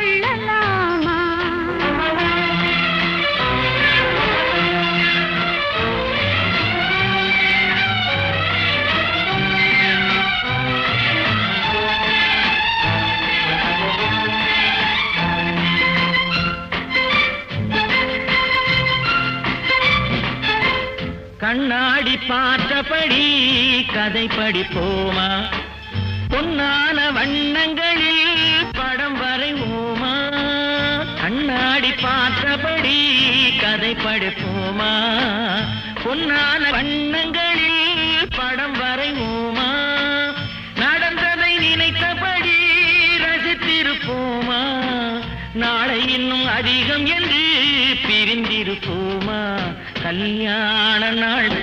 கொள்ளலாமா? கண்ணாடி பார்த்தபடி கதை படிப்போமா? பொன்னான வண்ணங்களில் படம் வரைவோமா? கண்ணாடி பார்த்தபடி கதை படிப்போமா? பொன்னான வண்ணங்களில் படம் வரைவோமா? நடந்ததை நினைத்தபடி ரசித்திருப்போமா? நாளை இன்னும் அதிகம் என்று பிரிந்திருப்போமா? கல்யாண நாள்